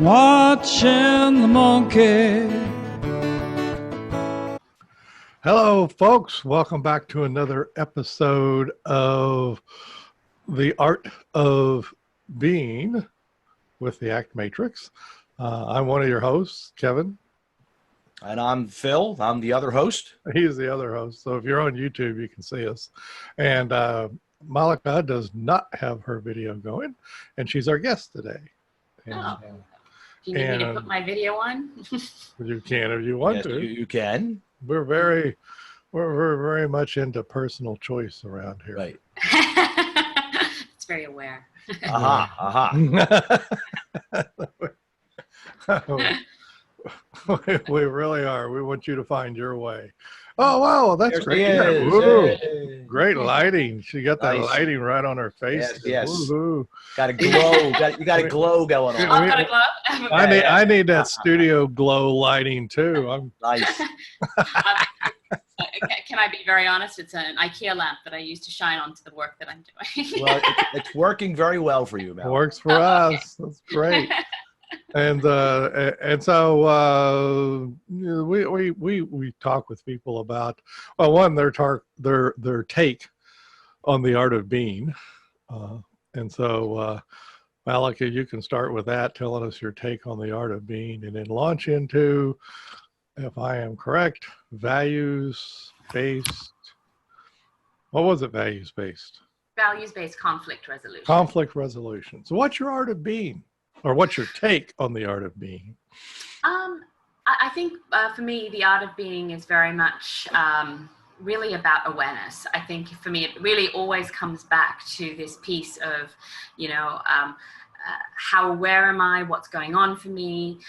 watching the monkey. Hello, folks. Welcome back to another episode of The Art of Being with the Act Matrix. I'm one of your hosts, Kevin. And I'm Phil. I'm the other host. He's the other host. So if you're on YouTube, you can see us. And Mallika does not have her video going, and she's our guest today. And, do you need me to put my video on? You can if you want Yes, to. You can. We're very much into personal choice around here. Right. It's very aware. We really are. We want you to find your way. Oh, wow. That's There great. Hey. Great lighting. She got that Nice. lighting right on her face. Yes. Woo-hoo. Got a glow. you got a glow going on. I've got a glove. I need that studio glow lighting too. Nice. Can I be very honest? It's an IKEA lamp that I use to shine onto the work that I'm doing. Well, it's working very well for you, Mel. Works for us. That's great. And so we talk with people about, well, one, their take on the art of being, and so Mallika, you can start with that, telling us your take on the art of being, and then launch into, if I am correct, values-based. What was it? Values-based. Values-based conflict resolution. Conflict resolution. So, what's your art of being? Or what's your take on the art of being? I think for me, the art of being is very much really about awareness. I think for me, it really always comes back to this piece of, how aware am I? What's going on for me?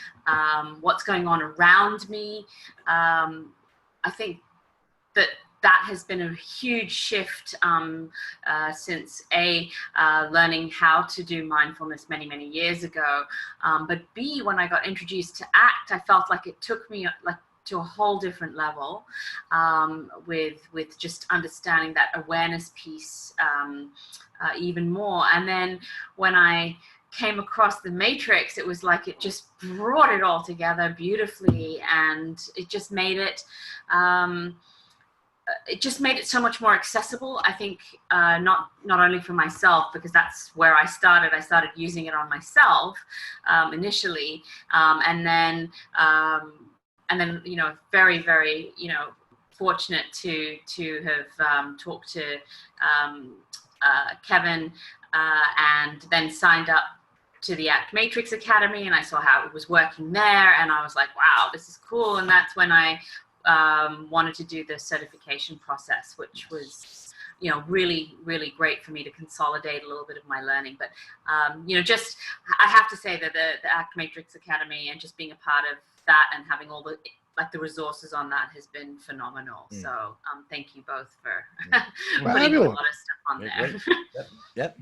What's going on around me? I think that has been a huge shift since learning how to do mindfulness many years ago. But B, when I got introduced to ACT, I felt like it took me to a whole different level with just understanding that awareness piece even more. And then when I came across the Matrix, it was like it just brought it all together beautifully, and it just made it so much more accessible. I think not only for myself, because that's where I started. I started using it on myself initially, and then very fortunate to have talked to Kevin and then signed up to the ACT Matrix Academy, and I saw how it was working there, and I was like, wow, this is cool. And that's when I wanted to do the certification process, which was, really great for me to consolidate a little bit of my learning. But, I have to say that the ACT Matrix Academy and just being a part of that and having all the resources on that has been phenomenal. So thank you both for putting a lot of stuff on there. Yep.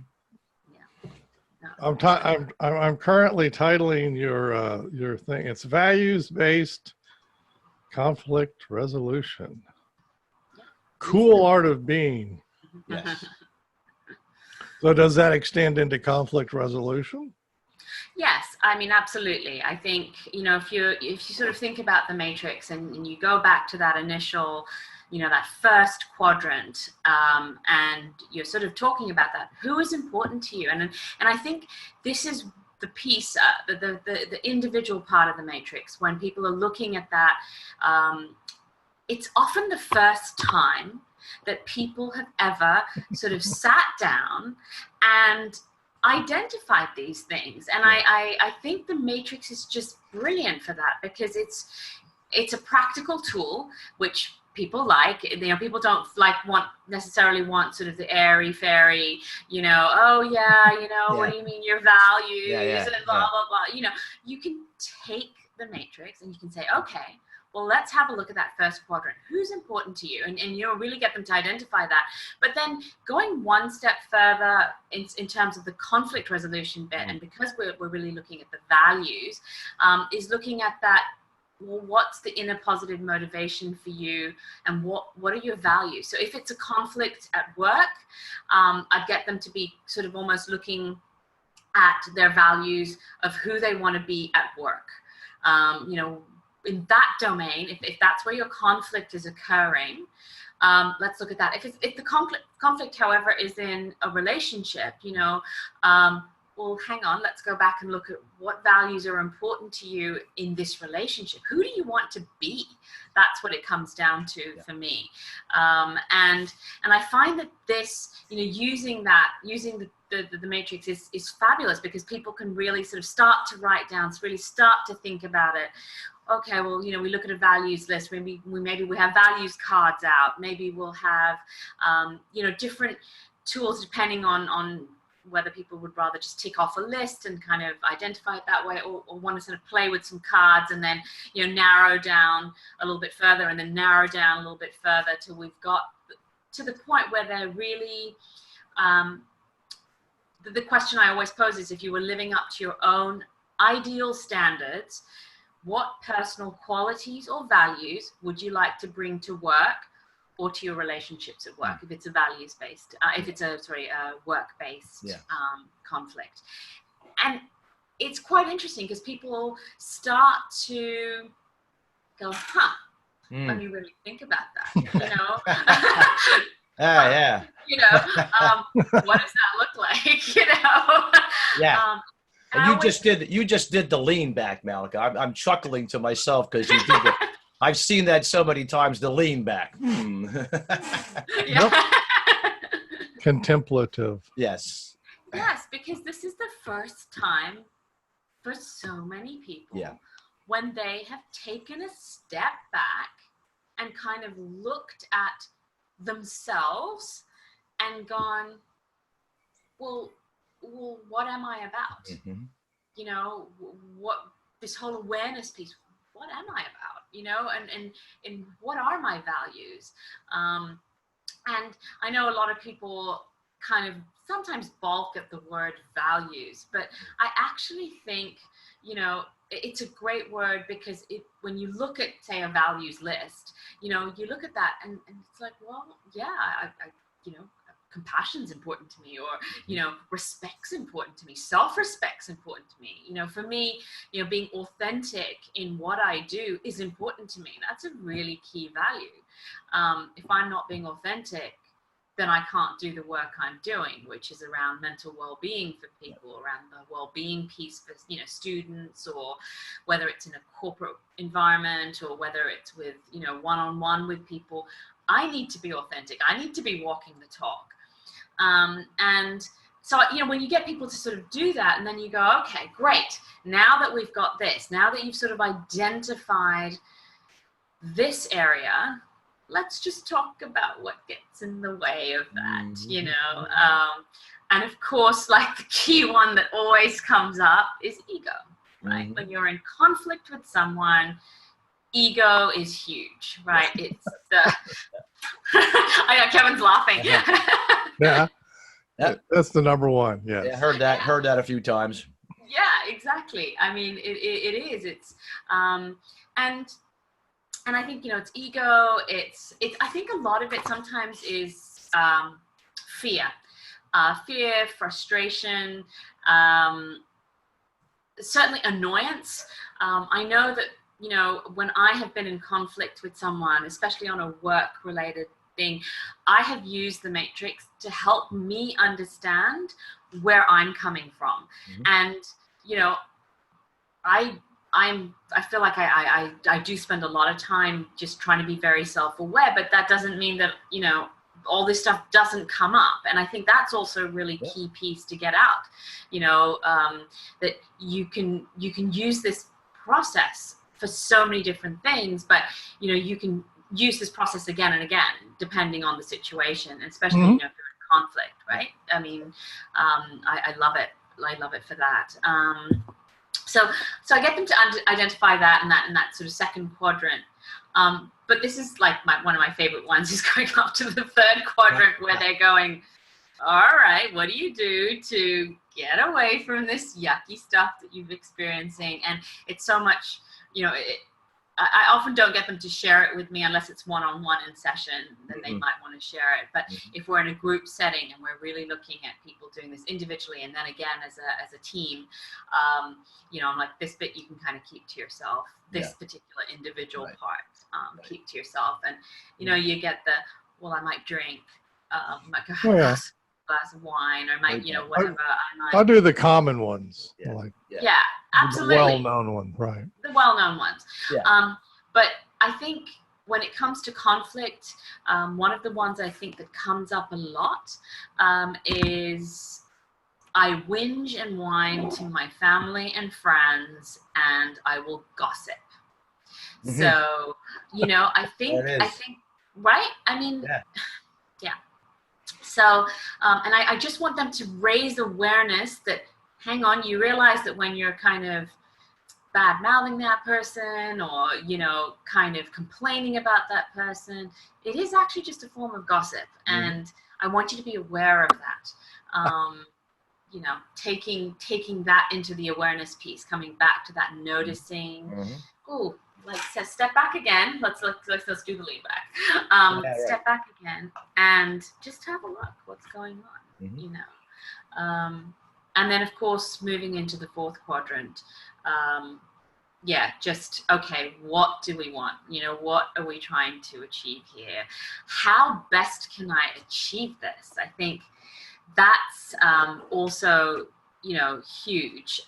I'm currently titling your thing. It's values-based conflict resolution. Cool art of being. Yes. So does that extend into conflict resolution? Yes, I mean, absolutely. I think, if you sort of think about the Matrix and you go back to that initial, that first quadrant, and you're sort of talking about that, who is important to you? And I think this is the piece, the individual part of the Matrix. When people are looking at that, it's often the first time that people have ever sort of sat down and identified these things. And I think the Matrix is just brilliant for that, because it's a practical tool, which people like. People don't necessarily want sort of the airy fairy, what do you mean your values and blah blah blah. You can take the Matrix and you can say, okay, well, let's have a look at that first quadrant. Who's important to you? And really get them to identify that. But then going one step further in terms of the conflict resolution bit, and because we're really looking at the values, is looking at that, well, what's the inner positive motivation for you, and what are your values? So if it's a conflict at work, I'd get them to be sort of almost looking at their values of who they want to be at work. You know, in that domain, if that's where your conflict is occurring, let's look at that. If the conflict, however, is in a relationship, you know, well, hang on, let's go back and look at what values are important to you in this relationship. Who do you want to be? That's what it comes down to for me. And I find that this, you know, using the matrix is fabulous, because people can really sort of start to write down, really start to think about it. Okay, well, you know, we look at a values list. Maybe we have values cards out. Maybe we'll have, you know, different tools depending on whether people would rather just tick off a list and kind of identify it that way, or want to sort of play with some cards and then, you know, narrow down a little bit further and then narrow down a little bit further till we've got to the point where they're really, the question I always pose is, if you were living up to your own ideal standards, what personal qualities or values would you like to bring to work or to your relationships at work, if it's a values-based, if it's a work-based conflict? And it's quite interesting, because people start to go, let me really think about that, you know? Yeah. You know, what does that look like, you know? Yeah. And you just did the lean back, Mallika. I'm chuckling to myself because you did it. I've seen that so many times, the lean back. Yep. Contemplative. Yes. Yes, because this is the first time for so many people when they have taken a step back and kind of looked at themselves and gone, well, what am I about? Mm-hmm. You know, what this whole awareness piece, what am I about? You know, and what are my values? And I know a lot of people kind of sometimes balk at the word values, but I actually think, you know, it's a great word, because when you look at, say, a values list, you know, you look at that and it's like, well, yeah, I you know, compassion's important to me, or, you know, respect's important to me, self-respect's important to me. You know, for me, you know, being authentic in what I do is important to me. That's a really key value. If I'm not being authentic, then I can't do the work I'm doing, which is around mental well-being for people, around the well-being piece for, you know, students, or whether it's in a corporate environment, or whether it's with, you know, one-on-one with people. I need to be authentic. I need to be walking the talk. And so, you know, when you get people to sort of do that, and then you go, okay, great. Now that we've got this, now that you've sort of identified this area, let's just talk about what gets in the way of that, you know? And of course, like, the key one that always comes up is ego, right? Mm-hmm. When you're in conflict with someone, ego is huge, right? It's I know Kevin's laughing. Yeah. That's the number one. Yes. Yeah, heard that a few times. Yeah, exactly. I mean, it is. It's and I think, you know, it's ego. It's. I think a lot of it sometimes is fear, frustration, certainly annoyance. I know that, you know, when I have been in conflict with someone, especially on a work-related thing, I have used the matrix to help me understand where I'm coming from. Mm-hmm. And, you know, I feel like I do spend a lot of time just trying to be very self-aware, but that doesn't mean that, you know, all this stuff doesn't come up. And I think that's also a really key piece to get out, you know, that you can use this process for so many different things, but, you know, you can use this process again and again, depending on the situation, especially, you know, if you're in conflict, right? I mean, I love it. I love it for that. So I get them to identify that and that sort of second quadrant. But this is like one of my favorite ones is going up to the third quadrant, where they're going, all right, what do you do to get away from this yucky stuff that you've experiencing? And it's so much, you know, I often don't get them to share it with me unless it's one-on-one in session, then they might want to share it. But if we're in a group setting and we're really looking at people doing this individually and then again as a team, you know, I'm like, this bit you can kind of keep to yourself, this particular individual part, keep to yourself. And, you know, you get the, well, I might drink, might go have a glass of wine, or might, you know, whatever. I'll do the common ones. Like, absolutely. The well-known ones, right. The well-known ones. But I think when it comes to conflict, one of the ones I think that comes up a lot is I whinge and whine to my family and friends, and I will gossip. So, you know, I think, right? I mean, yeah. So, and I just want them to raise awareness that, hang on, you realize that when you're kind of bad-mouthing that person or, you know, kind of complaining about that person, it is actually just a form of gossip. And I want you to be aware of that. You know, taking that into the awareness piece, coming back to that noticing. Ooh, like says, step back again. Let's do the lean back. Step back again and just have a look. What's going on? You know, and then of course moving into the fourth quadrant. Just okay. What do we want? You know, what are we trying to achieve here? How best can I achieve this? I think that's also, you know, huge.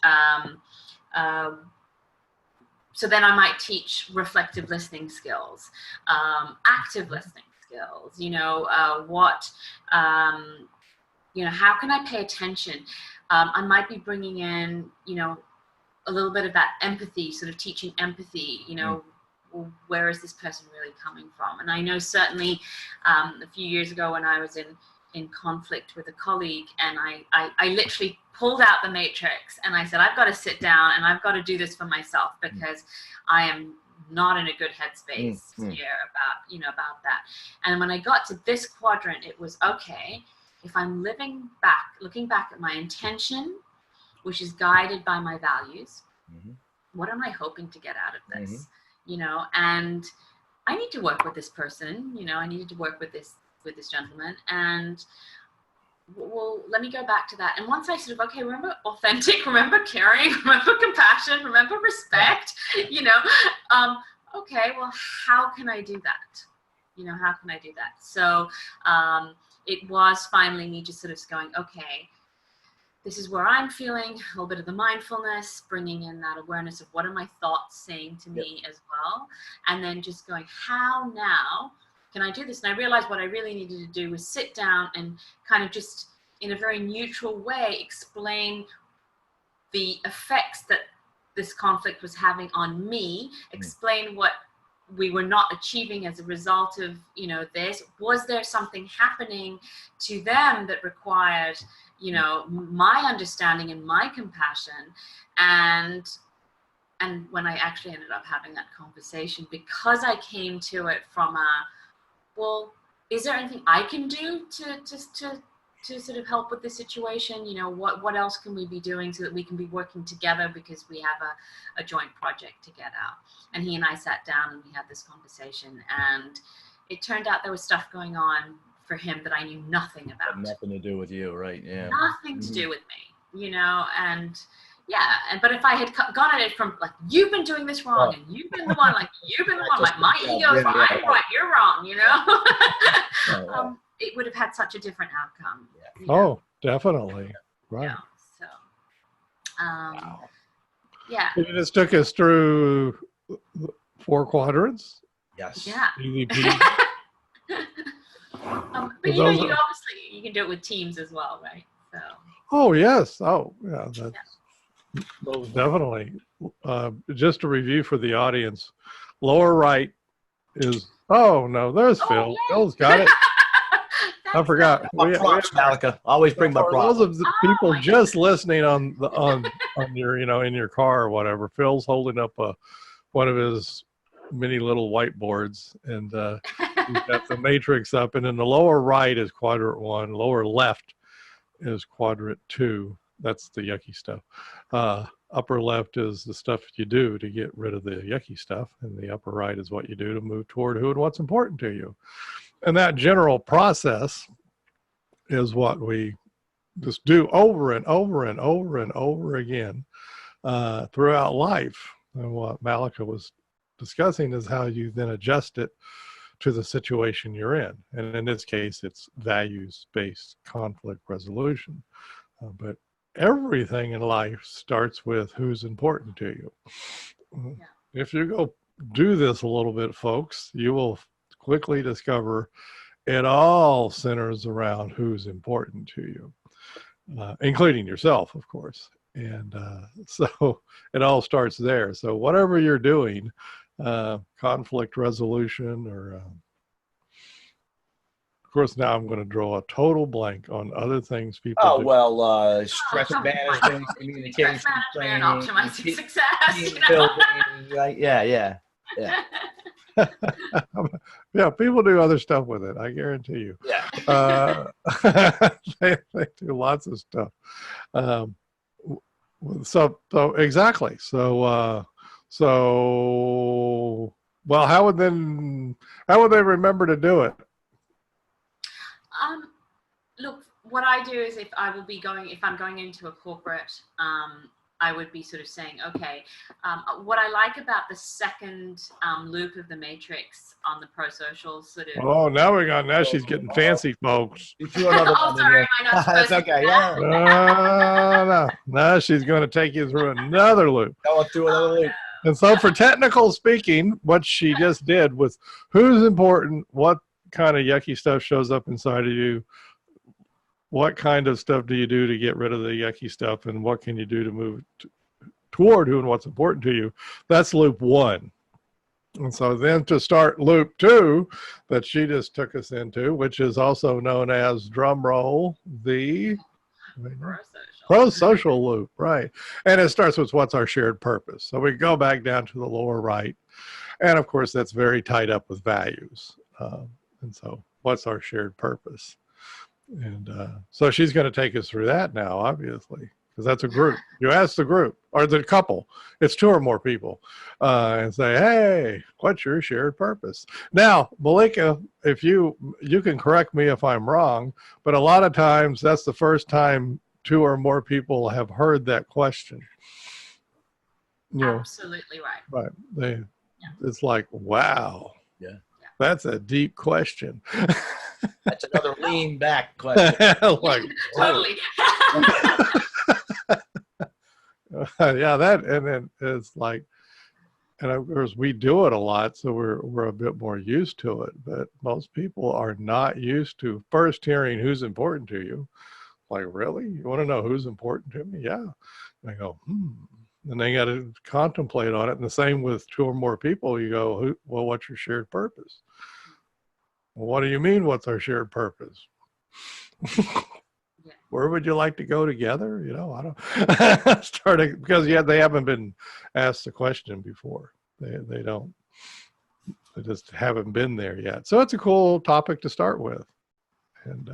So then I might teach reflective listening skills, active listening skills, you know, you know, how can I pay attention? I might be bringing in, you know, a little bit of that empathy, sort of teaching empathy, you know, where is this person really coming from? And I know certainly a few years ago when I was in conflict with a colleague, and I literally pulled out the matrix and I said, I've got to sit down and I've got to do this for myself because I am not in a good headspace here about that. And when I got to this quadrant, it was okay, if I'm looking back at my intention, which is guided by my values, what am I hoping to get out of this? You know, and I need to work with this person, you know, I needed to work with this gentleman, and well, let me go back to that. And once I sort of, okay, remember authentic, remember caring, remember compassion, remember respect, you know, okay, well, how can I do that? You know, how can I do that? So it was finally me just sort of going, okay, this is where I'm feeling, a little bit of the mindfulness, bringing in that awareness of what are my thoughts saying to me as well. And then just going, how now can I do this? And I realized what I really needed to do was sit down and kind of just in a very neutral way explain the effects that this conflict was having on me, explain what we were not achieving as a result of, you know, this. Was there something happening to them that required, you know, my understanding and my compassion? And when I actually ended up having that conversation, because I came to it from a, well, is there anything I can do to sort of help with this situation? You know, what else can we be doing so that we can be working together because we have a joint project to get out? And he and I sat down and we had this conversation, and it turned out there was stuff going on for him that I knew nothing about. Nothing to do with you, right? Yeah. Nothing to do with me, you know, and but if I had gone at it from like, you've been doing this wrong, and you've been the one, like you've been the one, like my ego's I'm right, you're wrong, you know, it would have had such a different outcome. You know? Oh, definitely. Right. You know, so, Wow. yeah. You just took us through 4 quadrants. Yes. Yeah. Easy peasy. But you know, you can do it with teams as well, right? So. Oh, yes. Oh, yeah. That's most definitely. Just a review for the audience. Lower right is, oh, no, there's Phil. Yay. Phil's got it. I forgot. My props, Mallika. Always bring my props. Those of the people just listening on your, you know, in your car or whatever, Phil's holding up one of his many little whiteboards, and he's got the matrix up, and in the lower right is quadrant 1, lower left is quadrant 2. That's the yucky stuff. upper left is the stuff you do to get rid of the yucky stuff, and the upper right is what you do to move toward who and what's important to you. And that general process is what we just do over and over and over and over again throughout life. And what Mallika was discussing is how you then adjust it to the situation you're in. And in this case, it's values-based conflict resolution. But everything in life starts with who's important to you. Yeah. If you go do this a little bit, folks, you will quickly discover it all centers around who's important to you, including yourself, of course. And so it all starts there. So whatever you're doing, conflict resolution, or of course, now I'm going to draw a total blank on other things people do. Well, stress management, communication, training, optimizing success, team building, right? Yeah. Yeah, people do other stuff with it, I guarantee you. Yeah. They do lots of stuff. So exactly. So well, how would they remember to do it? Look, what I do is if I'm going into a corporate, I would be sort of saying, okay, what I like about the second loop of the matrix on the pro-social sort of. Oh, now she's getting fancy, folks. You threw another one sorry, in am I not supposed That's okay. to do Yeah. No, she's going to take you through another loop. Go through another loop. And so for technical speaking, what she just did was who's important, what kind of yucky stuff shows up inside of you, what kind of stuff do you do to get rid of the yucky stuff, and what can you do to move toward who and what's important to you. That's loop 1. And so then to start loop 2 that she just took us into, which is also known as, drum roll, the pro-social loop, right? And it starts with what's our shared purpose. So we go back down to the lower right. And of course, that's very tied up with values. And so what's our shared purpose? And so she's going to take us through that now, obviously, because that's a group. You ask the group or the couple, it's 2 or more people, and say, hey, what's your shared purpose? Now, Mallika, if you can correct me if I'm wrong, but a lot of times that's the first time 2 or more people have heard that question. You know, absolutely right. Right. It's like, wow. Yeah. That's a deep question. That's another lean back question. Like, totally. Yeah, that, and then it's like, and of course we do it a lot, so we're a bit more used to it. But most people are not used to first hearing who's important to you. Like, really? You want to know who's important to me? Yeah. And I go, and they got to contemplate on it. And the same with 2 or more people. You go, well, what's your shared purpose? Well, what do you mean, what's our shared purpose? Where would you like to go together? You know, I don't starting because they haven't been asked the question before. They just haven't been there yet. So it's a cool topic to start with. And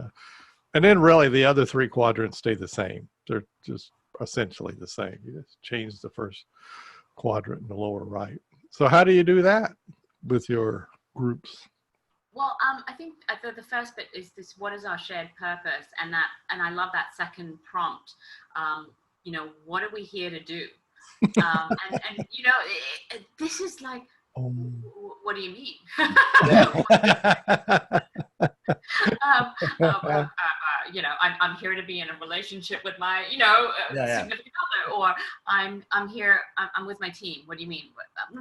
then really the other 3 quadrants stay the same. They're just essentially the same. You just change the first quadrant in the lower right. So how do you do that with your groups? Well, I think the first bit is this: what is our shared purpose? And I love that second prompt. You know, what are we here to do? And you know, this is like, what do you mean? You know, I'm here to be in a relationship with my, significant other, or I'm here, I'm with my team. What do you mean?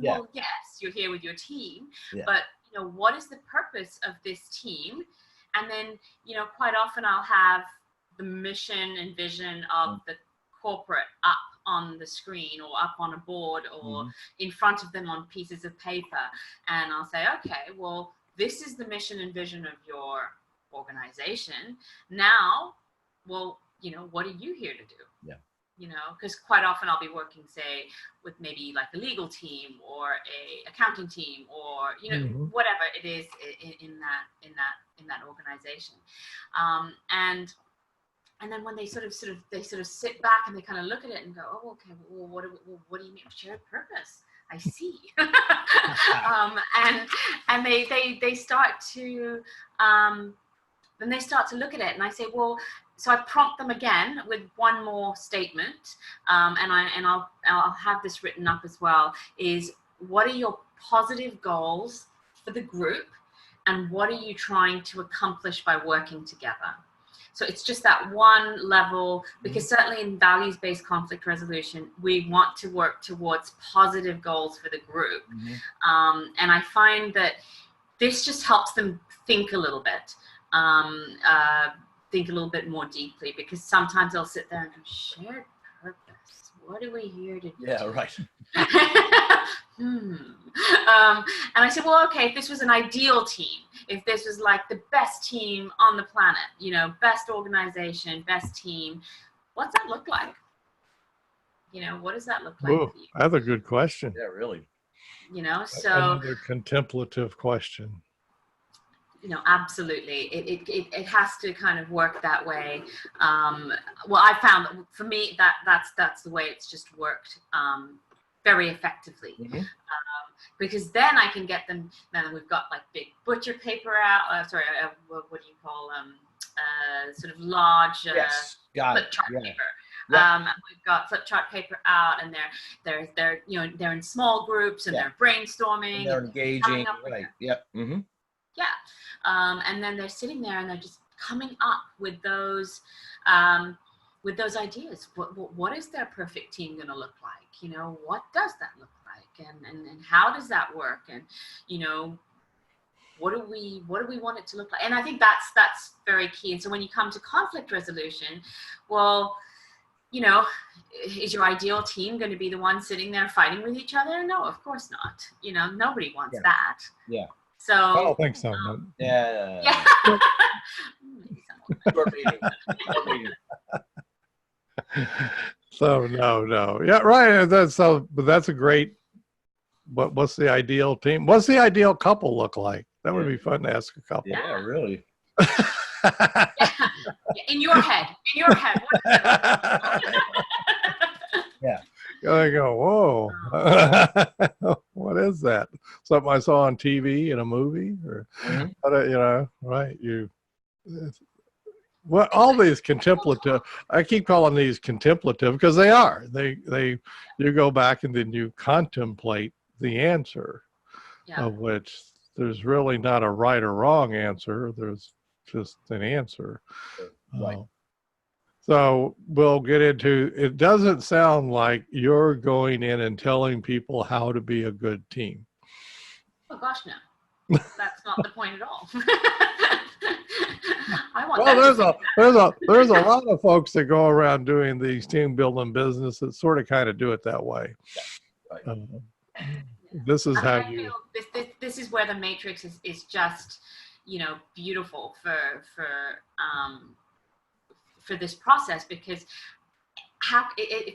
Well, yes, you're here with your team, but you know, what is the purpose of this team? And then, you know, quite often I'll have the mission and vision of the corporate up on the screen or up on a board or in front of them on pieces of paper. And I'll say, okay, well, this is the mission and vision of your organization. Now, well, you know, what are you here to do? Yeah. You know, because quite often I'll be working, say, with maybe like a legal team or a accounting team or, you know, whatever it is in that organization. And and then when they sort of sit back and they kind of look at it and go, oh, okay, well, what do you mean shared purpose? I see. And they start to then they start to look at it, and I say, well, so I prompt them again with one more statement, and I'll have this written up as well. Is what are your positive goals for the group, and what are you trying to accomplish by working together? So it's just that one level, because certainly in values-based conflict resolution, we want to work towards positive goals for the group. And I find that this just helps them think a little bit, think a little bit more deeply, because sometimes they'll sit there and go, shared purpose, what are we here to do? Yeah, right. And I said, well, okay, if this was an ideal team, if this was like the best team on the planet, you know, best organization, best team, what's that look like? You know, what does that look like Ooh, for you? that's a good question. Yeah, really. You know, so another contemplative question. You know, absolutely. It has to kind of work that way. Well, I found that for me that's the way it's just worked very effectively. Because then I can get them. Then we've got like big butcher paper out. What do you call sort of large flip chart paper. We've got flip chart paper out, and they're you know, they're in small groups, and they're brainstorming, and they're engaging. Right. Yep. Yeah. And then they're sitting there and they're just coming up with those ideas. What is their perfect team going to look like? You know, what does that look like? And how does that work? And, you know, what do we want it to look like? And I think that's very key. And so when you come to conflict resolution, well, you know, is your ideal team going to be the one sitting there fighting with each other? No, of course not. You know, nobody wants that. Yeah. So I don't think so. Yeah. So no. Yeah, right. But that's a great. What's the ideal team? What's the ideal couple look like? That would be fun to ask a couple. Yeah, really. In your head. Yeah. I go, whoa, what is that? Something I saw on TV in a movie, or you know, right? Well, all these contemplative. I keep calling these contemplative because they are. They. You go back and then you contemplate the answer, of which there's really not a right or wrong answer. There's just an answer. Right. So we'll get into, it doesn't sound like you're going in and telling people how to be a good team. Oh gosh, no. That's not the point at all. There's a lot of folks that go around doing these team building business that sort of kind of do it that way. Yeah, right. This is how you. This is where the matrix is just, you know, beautiful for this process, because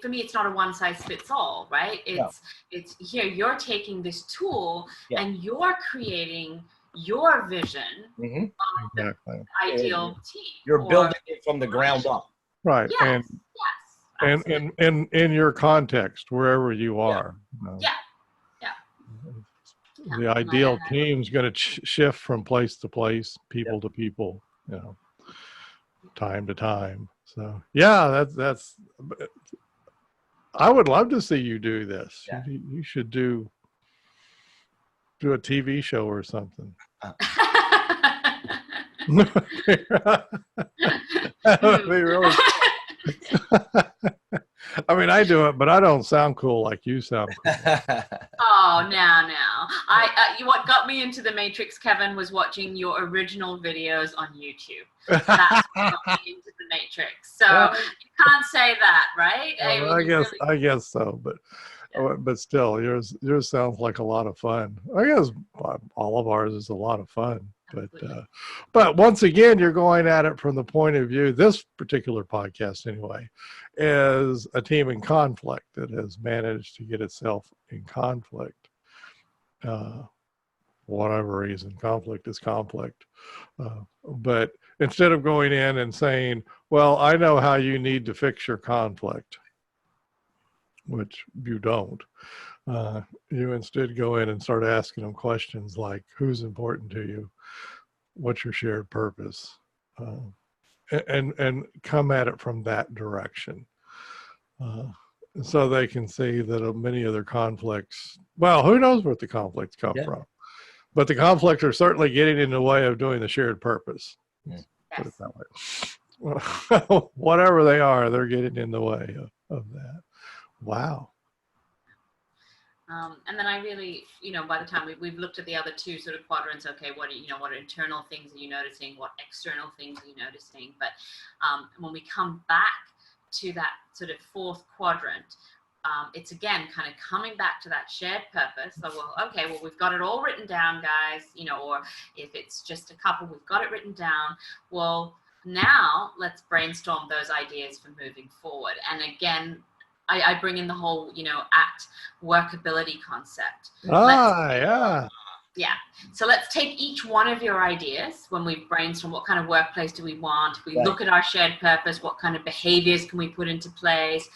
for me it's not a one size fits all, right? It's here you're taking this tool and you're creating your vision of the ideal team. You're building it from the ground up, right? Yes, and in your context, wherever you are. The ideal team's going to shift from place to place, people to people, you know, time to time. So yeah, that's. I would love to see you do this. Yeah. You should do a TV show or something. That would be really. I mean, I do it, but I don't sound cool like you sound cool. Oh, no. What got me into the Matrix, Kevin, was watching your original videos on YouTube. That's what got me into the Matrix. So you can't say that, right? Well, I guess so, but still, yours sounds like a lot of fun. I guess all of ours is a lot of fun. But once again, you're going at it from the point of view, this particular podcast anyway, is a team in conflict that has managed to get itself in conflict. whatever reason. Conflict is conflict. But instead of going in and saying, well, I know how you need to fix your conflict, which you don't, you instead go in and start asking them questions like, who's important to you? What's your shared purpose? And come at it from that direction. So they can see that many of their conflicts, well, who knows where the conflicts come from? But the conflicts are certainly getting in the way of doing the shared purpose. Yes. Put it that way. Whatever they are, they're getting in the way of that. Wow. And then I really, by the time we've looked at the other two sort of quadrants, okay, what are internal things are you noticing? What external things are you noticing? But when we come back to that sort of fourth quadrant, it's again kind of coming back to that shared purpose. So, we've got it all written down, guys, or if it's just a couple, we've got it written down. Well, now let's brainstorm those ideas for moving forward. And again, I bring in the whole, ACT workability concept. Yeah. Yeah. So let's take each one of your ideas when we brainstorm. What kind of workplace do we want? If we look at our shared purpose, what kind of behaviors can we put into place?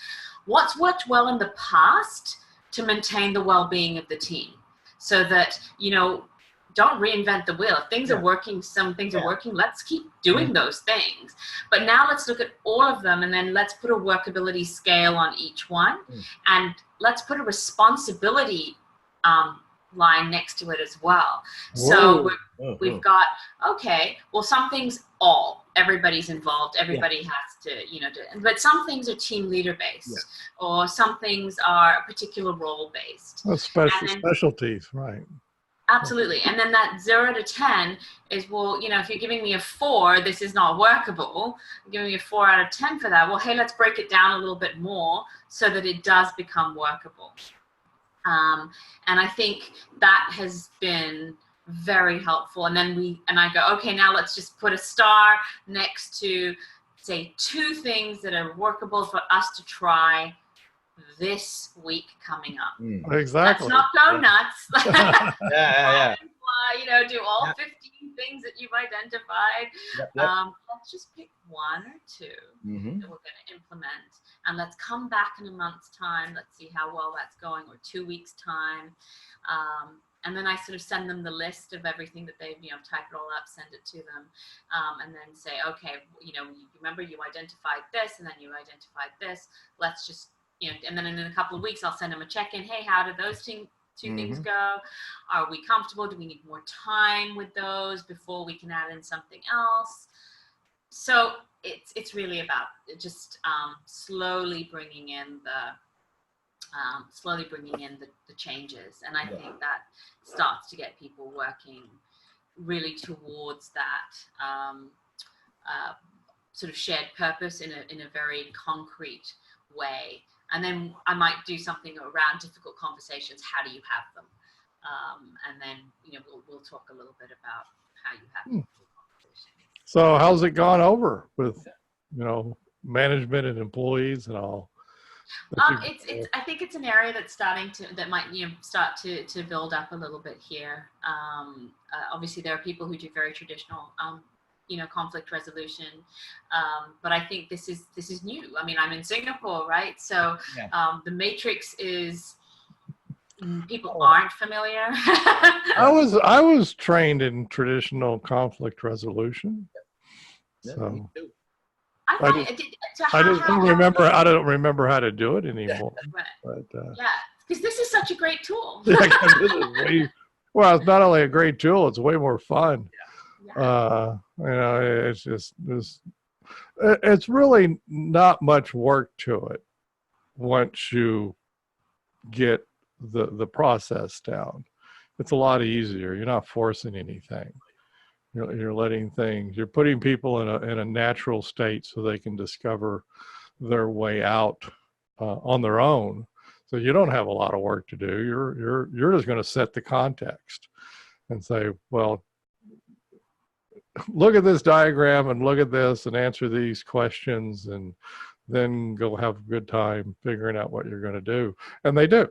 What's worked well in the past to maintain the well-being of the team, so that, don't reinvent the wheel. If things are working, some things are working, let's keep doing those things. But now let's look at all of them, and then let's put a workability scale on each one, and let's put a responsibility line next to it as well. So we've got, some things everybody's involved, everybody has to, but some things are team leader based, or some things are particular role based. Well, specialties, right. Absolutely. And then that 0 to 10 is, if you're giving me a 4, this is not workable. You're giving me a 4 out of 10 for that. Well, hey, let's break it down a little bit more so that it does become workable. And I think that has been very helpful. And then I go, okay, now let's just put a star next to, say, 2 things that are workable for us to try this week coming up. Exactly. Let's not go nuts. Do all 15 things that you've identified. Let's just pick 1 or 2 that we're going to implement, and let's come back in a month's time. Let's see how well that's going, or 2 weeks' time. And then I sort of send them the list of everything that they've, type it all up, send it to them, and then say, okay, you remember you identified this, and then you identified this. Let's just, and then in a couple of weeks, I'll send them a check-in. Hey, how did those two things go? Are we comfortable? Do we need more time with those before we can add in something else? So it's really about just slowly bringing in the changes. And I think that starts to get people working really towards that sort of shared purpose in a very concrete way. And then I might do something around difficult conversations. How do you have them? And then, we'll talk a little bit about how you have difficult conversations. So how's it gone over with, management and employees and all? I think it's an area that's that might start to build up a little bit here. Obviously, there are people who do very traditional conflict resolution, but I think this is new. I mean, I'm in Singapore, right? So the matrix is, people aren't familiar. I was trained in traditional conflict resolution. So I don't remember how to do it anymore. But because this is such a great tool. Well, it's not only a great tool; it's way more fun. It's just this. It's really not much work to it once you get the process down. It's a lot easier. You're not forcing anything. You're letting things. You're putting people in a natural state so they can discover their way out on their own. So you don't have a lot of work to do. You're just going to set the context and say, well, look at this diagram and look at this and answer these questions, and then go have a good time figuring out what you're going to do. And they do.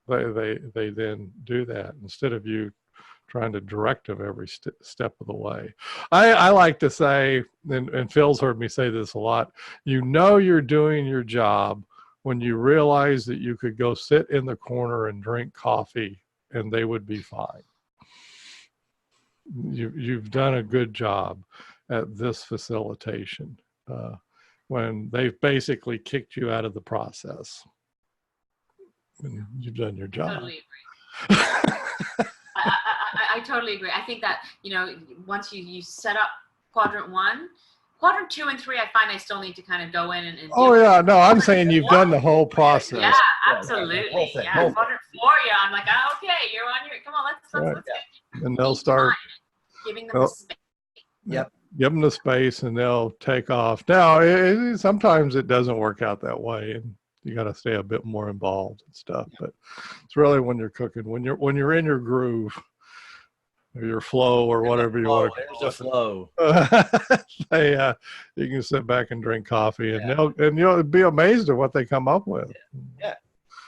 They then do that instead of you trying to direct them every step of the way. I like to say, and Phil's heard me say this a lot, you know you're doing your job when you realize that you could go sit in the corner and drink coffee and they would be fine. You've done a good job at this facilitation when they've basically kicked you out of the process. And you've done your job. Totally agree. I totally agree. I think that, once you set up quadrant 1, quadrant 2 and 3, I find I still need to kind of go in and oh yeah, no, I'm saying you've done the whole process. Yeah, absolutely. Yeah, quadrant 4, I'm like, oh, okay, you're on your, come on, let's get, and they'll start giving them the space. Yep. Give them the space and they'll take off. Now, sometimes it doesn't work out that way, and you got to stay a bit more involved and stuff. But it's really when you're cooking, when you're in your groove, or your flow, or whatever you want to call it. There's a flow. You can sit back and drink coffee, and you'll be amazed at what they come up with. Yeah,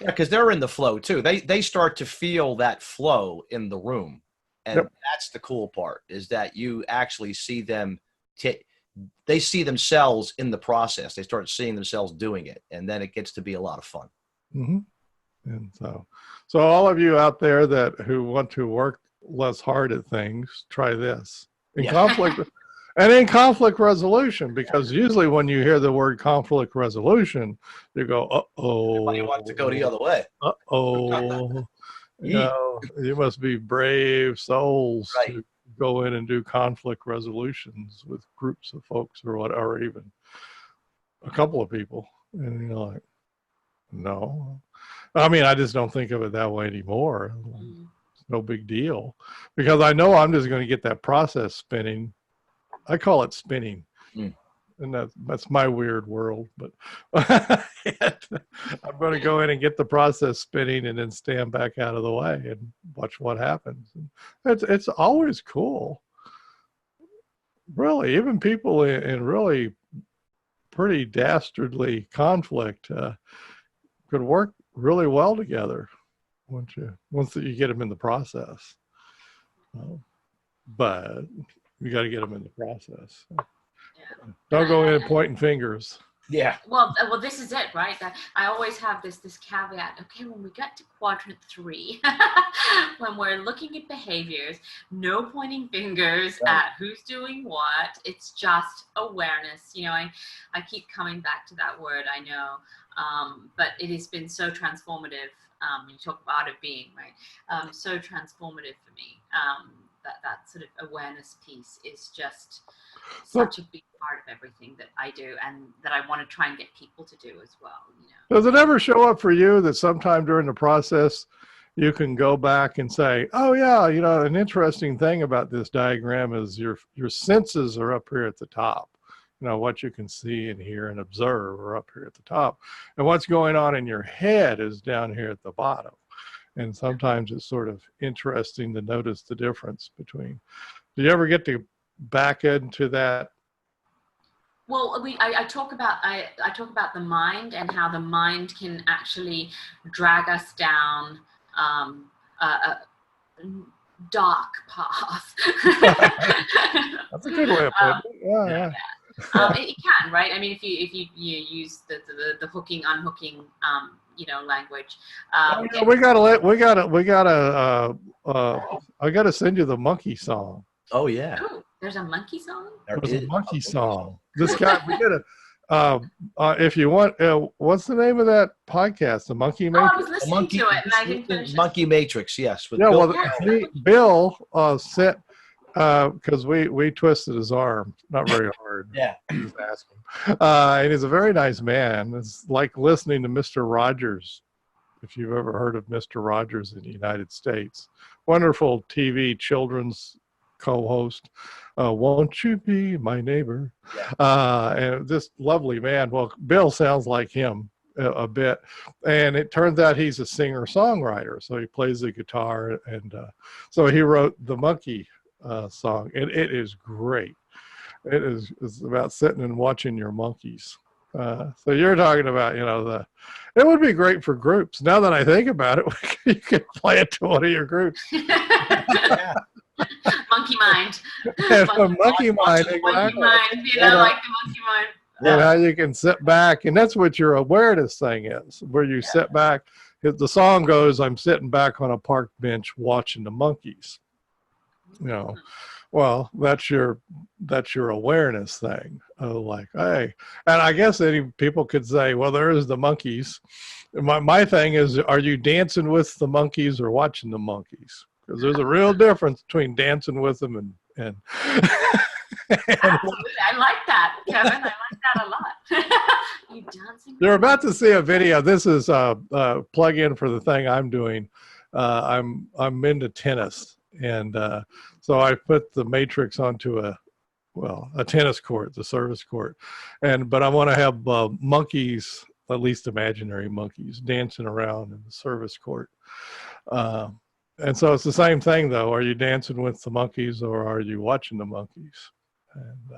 because they're in the flow too. They start to feel that flow in the room, and that's the cool part, is that you actually see them. They see themselves in the process. They start seeing themselves doing it, and then it gets to be a lot of fun. Mm-hmm. And so all of you out there who want to work less hard at things, try this in conflict and in conflict resolution, because usually when you hear the word conflict resolution, you go, uh-oh. Everybody wants to go the other way. Uh-oh. You must be brave souls to go in and do conflict resolutions with groups of folks or even a couple of people. And you're like, no. I mean, I just don't think of it that way anymore. It's no big deal, because I know I'm just going to get that process spinning. I call it spinning. And that's my weird world, but I'm going to go in and get the process spinning and then stand back out of the way and watch what happens. It's always cool. Really, even people in really pretty dastardly conflict could work really well together once you get them in the process. But you got to get them in the process. Don't go in pointing fingers. Yeah. Well, this is it, right? I always have this caveat. Okay, when we get to quadrant 3, when we're looking at behaviors, no pointing fingers at who's doing what. It's just awareness. I keep coming back to that word, I know, but it has been so transformative. You talk about it being, right? So transformative for me. That sort of awareness piece is just such a big part of everything that I do, and that I want to try and get people to do as well. Does it ever show up for you that sometime during the process you can go back and say, oh yeah, an interesting thing about this diagram is your senses are up here at the top. What you can see and hear and observe are up here at the top, and what's going on in your head is down here at the bottom. And sometimes it's sort of interesting to notice the difference between. Do you ever get to back into that? Well, I talk about the mind, and how the mind can actually drag us down a dark path. That's a good way of putting it. Yeah. It can, right? I mean, if you use the hooking, unhooking, language. I gotta send you the monkey song. Oh yeah. Ooh, there's a monkey song. There's a monkey song. This guy, we gotta. If you want, what's the name of that podcast? The Monkey Matrix. I was listening to it, and I didn't finish it. Monkey Matrix, yes. Bill sent. Because we twisted his arm, not very hard. Yeah. Just ask him. And he's a very nice man. It's like listening to Mr. Rogers, if you've ever heard of Mr. Rogers in the United States. Wonderful TV children's co-host. Won't you be my neighbor? Yeah. And this lovely man. Well, Bill sounds like him a bit, and it turns out he's a singer-songwriter. So he plays the guitar, and so he wrote the Monkey song, and it is great. It's about sitting and watching your monkeys. So you're talking about, it would be great for groups. Now that I think about it, you could play it to one of your groups. mind. And a monkey mind, Monkey exactly. mind, you know, like the monkey mind. And how you can sit back, and that's what your awareness thing is, where you sit back. The song goes, "I'm sitting back on a park bench watching the monkeys." You know, well, that's your awareness thing. Like, hey, and I guess any people could say, well, there is the monkeys. My thing is, are you dancing with the monkeys or watching the monkeys? Because there's a real difference between dancing with them and Absolutely. I like that, Kevin. I like that a lot. You dancing? You're about to see a video. This is a plug in for the thing I'm doing. I'm into tennis, and so I put the matrix onto a tennis court, the service court, but I want to have monkeys, at least imaginary monkeys, dancing around in the service court. And so it's the same thing, though. Are you dancing with the monkeys or are you watching the monkeys? And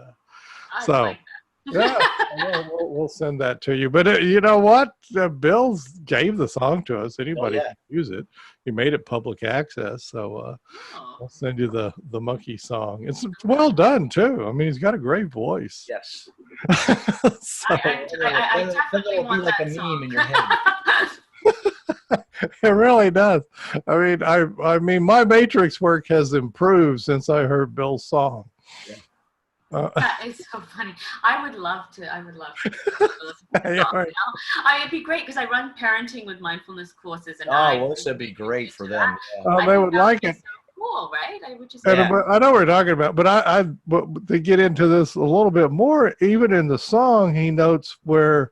so, like yeah, we'll send that to you. But you know what? Bill gave the song to us. Anybody can use it. He made it public access. So I'll send you the monkey song. It's well done, too. I mean, he's got a great voice. Yes. So, I definitely It'll be want like that a song. meme in your head. it really does. I mean, I mean, my matrix work has improved since I heard Bill's song. Yeah. That is so funny. I would love to. Listen to the song. It'd be great because I run parenting with mindfulness courses, and Well, this would be great for them. Yeah. They would like it. So cool, right? I would just. I know what we're talking about, but to get into this a little bit more, even in the song, he notes where,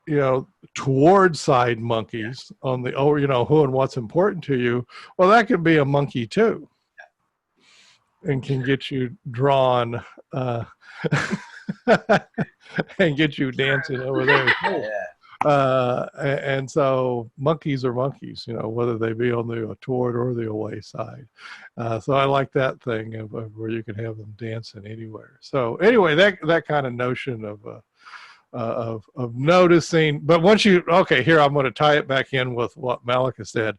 you know, toward side monkeys on the, you know, who and what's important to you. Well, that could be a monkey too, and can get you drawn and get you dancing over there too. And so monkeys are monkeys, you know, whether they be on the toward or the away side. So I like that thing of where you can have them dancing anywhere. So anyway, that kind of notion of noticing. But once here, I'm going to tie it back in with what Mallika said.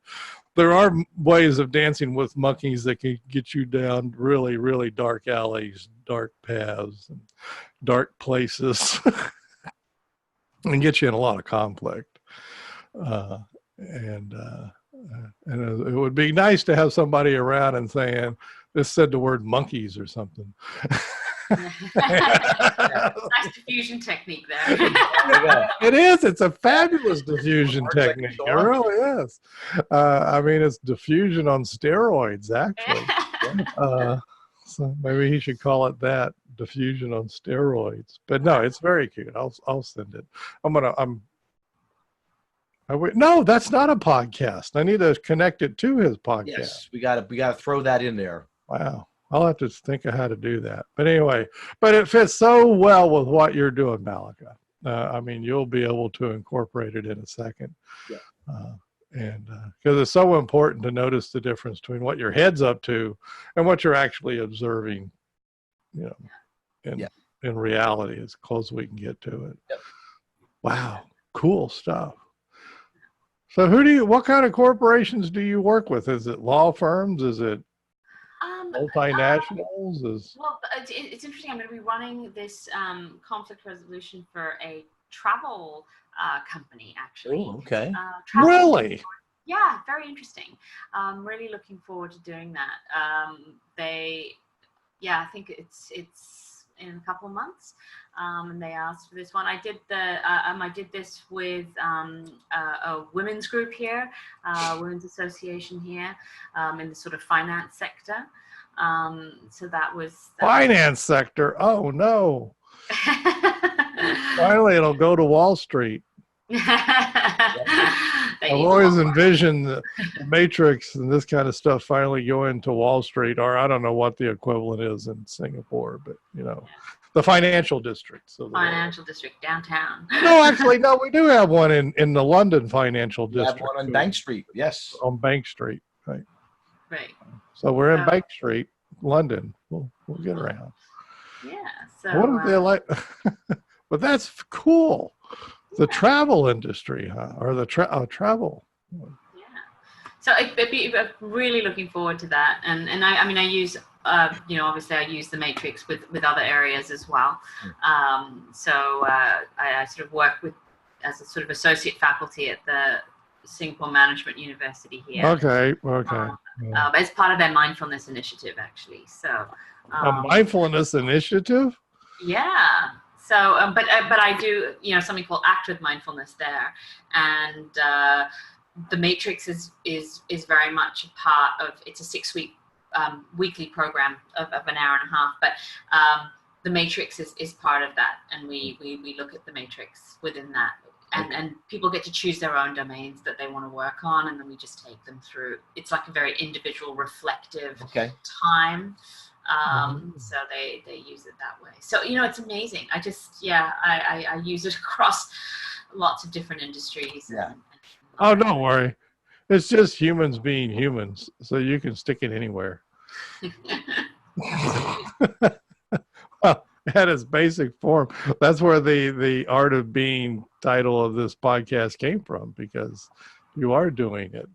There are ways of dancing with monkeys that can get you down really, really dark alleys, dark paths, and dark places, and get you in a lot of conflict. And it would be nice to have somebody around and saying, "This said the word monkeys" or something. Nice diffusion technique there. It is. It's a fabulous diffusion technique. It really is. I mean, it's diffusion on steroids, actually. So maybe he should call it that, diffusion on steroids. But no, it's very cute. I'll send it. No, that's not a podcast. I need to connect it to his podcast. Yes, we gotta throw that in there. Wow. I'll have to think of how to do that. But anyway, it fits so well with what you're doing, Mallika. I mean, you'll be able to incorporate it in a second. Yeah. And because it's so important to notice the difference between what your head's up to and what you're actually observing, you know, in reality, as close as we can get to it. Yep. Wow. Cool stuff. So what kind of corporations do you work with? Is it law firms? Is it multinationals? Well, it's interesting. I'm going to be running this conflict resolution for a travel company, actually. Oh, okay. Really? Yeah, very interesting. I'm really looking forward to doing that. I think it's in a couple of months, and they asked for this one. I did this with a women's group here, women's association here, in the sort of finance sector. So that was finance sector. Oh no! Finally, it'll go to Wall Street. I've always envisioned the Matrix and this kind of stuff finally going to Wall Street, or I don't know what the equivalent is in Singapore, but you know, the financial district. So financial district downtown. No, actually, no, we do have one in the London financial district. We have one on Bank Street. Yes, on Bank Street, right. Right. So we're in Bank Street, London. We'll get around. Yeah. So what are they like? But that's cool. The travel industry, huh? Or the travel. Yeah. So I'm really looking forward to that. And I use obviously I use the matrix with other areas as well. I sort of work as a sort of associate faculty at the Singapore Management University here. Okay. As part of their mindfulness initiative, actually. So a mindfulness initiative? Yeah. So, but I do, something called Act with Mindfulness there, and the Matrix is very much a part of. It's a 6-week weekly program of an hour and a half, but the Matrix is part of that, and we look at the Matrix within that, and people get to choose their own domains that they want to work on, and then we just take them through. It's like a very individual, reflective time. So they use it that way. So, it's amazing. I use it across lots of different industries. Yeah. Don't worry. It's just humans being humans. So you can stick it anywhere. Well, at its basic form, that's where the Art of Being title of this podcast came from, because you are doing it.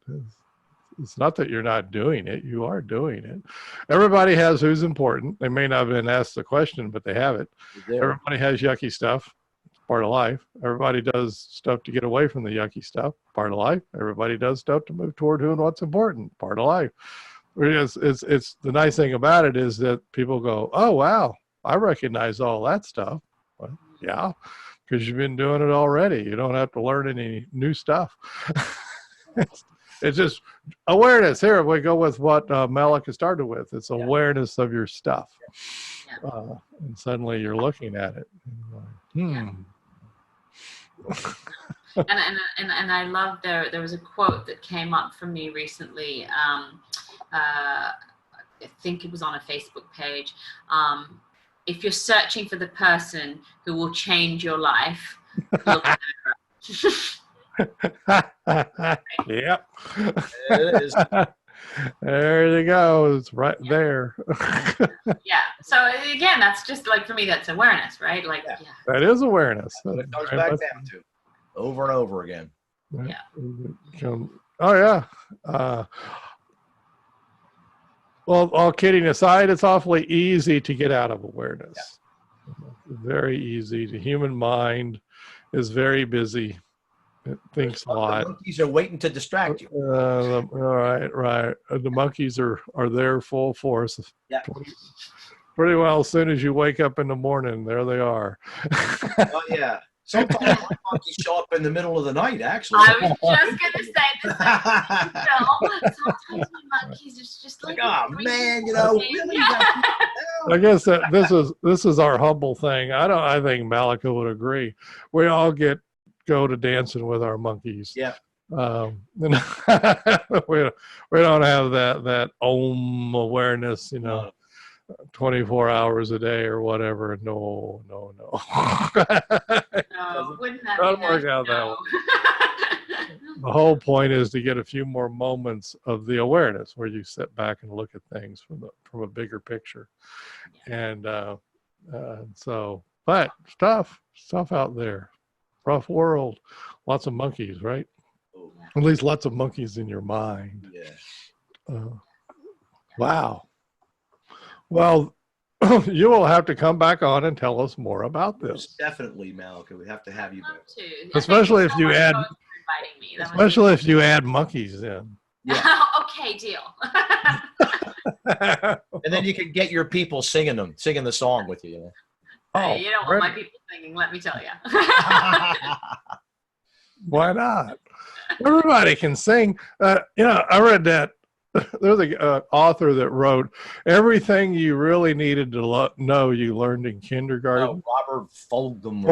It's not that you're not doing it. You are doing it. Everybody has who's important. They may not have been asked the question, but they have it. Everybody has yucky stuff. It's part of life. Everybody does stuff to get away from the yucky stuff. Part of life. Everybody does stuff to move toward who and what's important. Part of life. It's the nice thing about it is that people go, oh, wow, I recognize all that stuff. Well, yeah, because you've been doing it already. You don't have to learn any new stuff. It's just awareness. Here we go with what Mallika started with. It's awareness of your stuff. And suddenly you're looking at it. And I love there was a quote that came up for me recently. I think it was on a Facebook page. If you're searching for the person who will change your life, look at her. Yep. It is. There you go. It's right there. Yeah. So again, that's just like, for me, that's awareness, right? Like, that is awareness. That's what it comes back down to, over and over again. Yeah. Oh yeah. Well, all kidding aside, it's awfully easy to get out of awareness. Very easy. The human mind is very busy. It thinks a lot. The monkeys are waiting to distract you. Right. The monkeys are there full force. Yeah. Pretty well, as soon as you wake up in the morning, there they are. Oh yeah. Sometimes monkeys show up in the middle of the night. Actually, I was just gonna say this. Sometimes my monkeys are just like, oh man, really. I guess that this is our humble thing. I think Mallika would agree. We all go to dancing with our monkeys. Yeah. We don't have that Om awareness, 24 hours a day or whatever. No. No, wouldn't that Doesn't work out that way. The whole point is to get a few more moments of the awareness where you sit back and look at things from a bigger picture. And but stuff out there. Rough world. Lots of monkeys, right? At least lots of monkeys in your mind. Yeah. Wow. Well, you will have to come back on and tell us more about this. Definitely, Mallika. We have to have you back. Especially if you add monkeys in. Yeah. Okay, deal. And then you can get your people singing the song with you. You don't want my people singing, let me tell you. Why not? Everybody can sing. I read that there's an author that wrote everything you really needed to know you learned in kindergarten. Robert Fulghum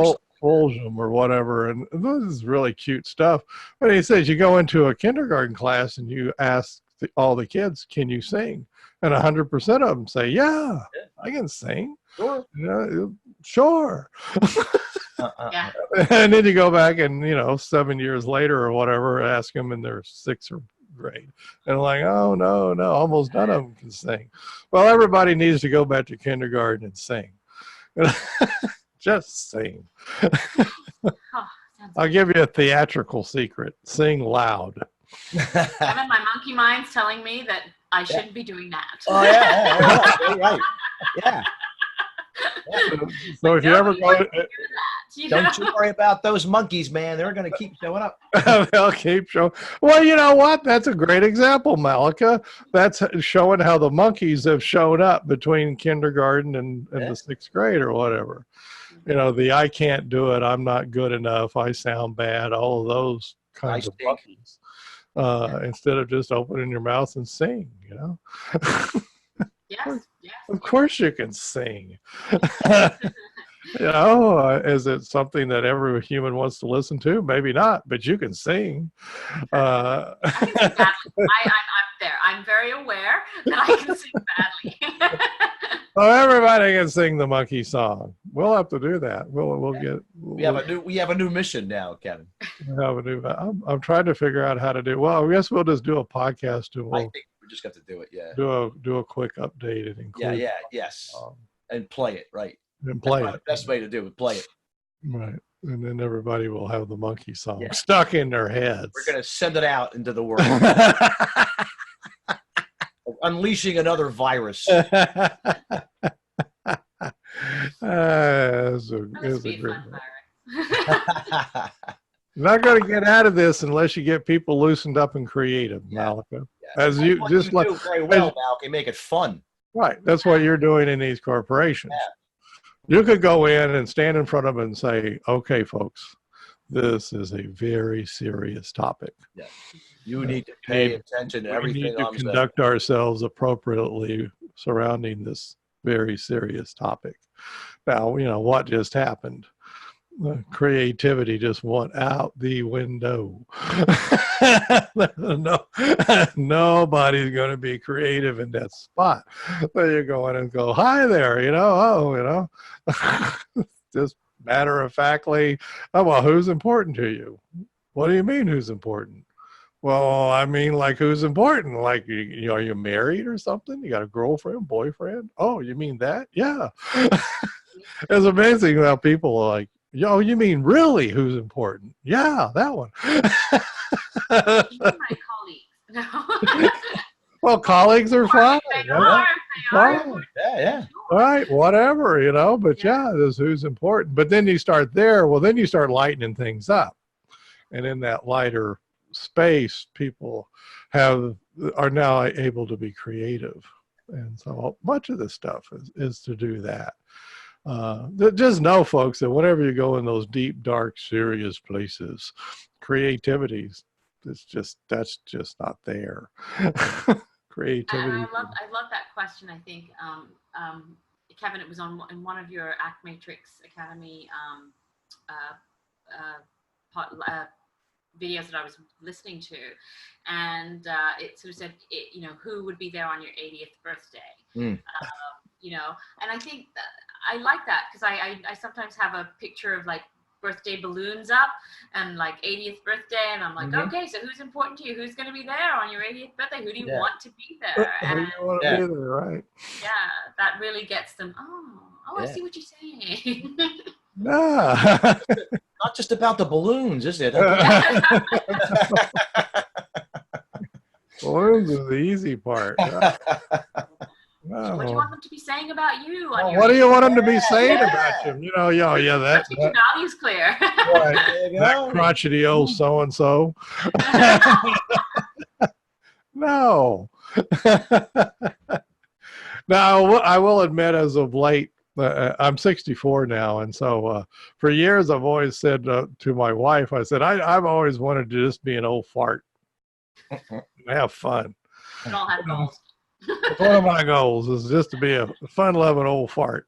or whatever. And this is really cute stuff. But he says you go into a kindergarten class and you ask all the kids, can you sing? And 100% of them say, yeah, I can sing. Sure. Sure. Yeah. And then you go back and, 7 years later or whatever, ask them in their 6th grade. And like, oh, no, almost none of them can sing. Well, everybody needs to go back to kindergarten and sing. Just sing. I'll give you a theatrical secret. Sing loud. Kevin, my monkey mind's telling me that I shouldn't be doing that. Oh yeah, right. Yeah. So if you ever go, Don't you worry about those monkeys, man. They're going to keep showing up. they'll keep showing. Well, you know what? That's a great example, Mallika. That's showing how the monkeys have shown up between kindergarten and the 6th grade or whatever. You know, the I can't do it, I'm not good enough, I sound bad, all of those kinds of monkeys. Instead of just opening your mouth and sing, you know. Yes. Of course you can sing. You know, is it something that every human wants to listen to? Maybe not, but you can sing. I can sing badly. I'm there. I'm very aware that I can sing badly. Well, everybody can sing the monkey song. We'll have to do that. We have a new mission now, Kevin. I'm trying to figure out how to do. Well, I guess we'll just do a podcast and I think we just got to do it. Yeah. Do a quick update and include. Yes. And play it right. And play it. The best way to do it. Play it. Right. And then everybody will have the monkey song stuck in their heads. We're going to send it out into the world. Unleashing another virus. It's a great not going to get out of this unless you get people loosened up and creative, Mallika. As you just do very well, Mallika, make it fun. Right. That's what you're doing in these corporations. Yeah. You could go in and stand in front of them and say, okay, folks, this is a very serious topic. Yeah. You need to pay attention to everything. We need to conduct ourselves appropriately surrounding this very serious topic. Now, you know, what just happened? Creativity just went out the window. Nobody's going to be creative in that spot. So you go in and go, hi there, just matter of factly, well, who's important to you? What do you mean who's important? Well, I mean, like, who's important? Like, are you married or something? You got a girlfriend, boyfriend? Oh, you mean that? Yeah. It's amazing how people are like, yo, you mean really who's important? Yeah, that one. My colleagues. No. Well, colleagues are fine. They are. Yeah. All right, whatever, but this who's important. But then you start there. Well, then you start lightening things up. And in that lighter space, people are now able to be creative. And so much of this stuff is to do that. Just know, folks, that whenever you go in those deep, dark, serious places, creativity that's just not there. Creativity. And I love that question. I think, Kevin, it was in one of your Act Matrix Academy videos that I was listening to, and it sort of said, who would be there on your 80th birthday? And I think that I like that because I sometimes have a picture of like birthday balloons up and like 80th birthday, and I'm like, okay, so who's important to you? Who's going to be there on your 80th birthday? Who do you want to be there? And you want to be there, right? Yeah, that really gets them. I see what you're saying. Nah. Not just about the balloons, is it? Balloons is the easy part. What do you want them to be saying about you? What do you want them to be saying about you? That. Keep your values clear. Right. That crotchety old so-and-so. No. Now, I will admit, as of late, I'm 64 now, and so for years I've always said to my wife, I said, I've always wanted to just be an old fart. Have fun. We all have goals. One of my goals is just to be a fun-loving old fart.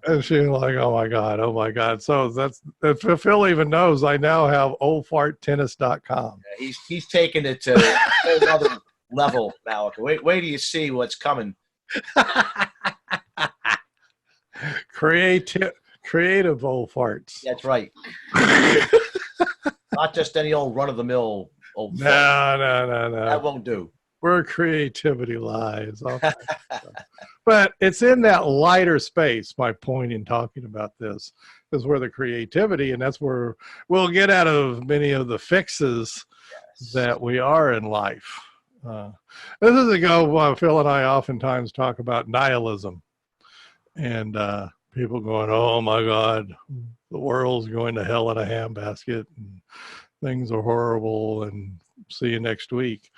And she's like, oh my God. So that's if Phil even knows, I now have oldfarttennis.com. Yeah, he's taking it to another level, Mallika. Wait till you see what's coming. Creative old farts. That's right. Not just any old run-of-the-mill old No. That won't do. Where creativity lies. But it's in that lighter space, my point in talking about this, is where the creativity, and that's where we'll get out of many of the fixes that we are in life. This is Phil and I oftentimes talk about nihilism, and people going, "Oh my God, the world's going to hell in a handbasket, and things are horrible, and see you next week."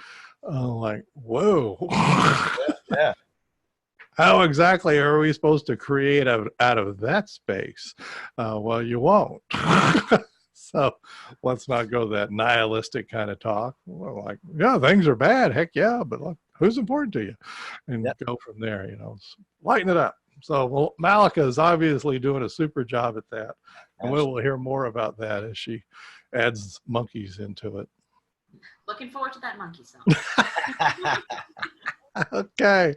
Like, whoa. Yeah. How exactly are we supposed to create out of that space? Well, you won't. So let's not go that nihilistic kind of talk. Well, like, yeah, things are bad. Heck yeah. But look, who's important to you? And go from there, lighten it up. So Mallika is obviously doing a super job at that. And we will hear more about that as she adds monkeys into it. Looking forward to that monkey song. Okay.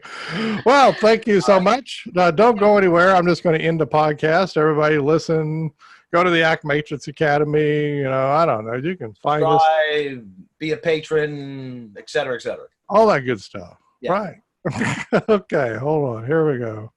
Well, thank you so much. Don't go anywhere. I'm just going to end the podcast. Everybody listen. Go to the Act Matrix Academy. I don't know. You can find us. Be a patron, et cetera, et cetera. All that good stuff. Yeah. Right. Okay. Hold on. Here we go.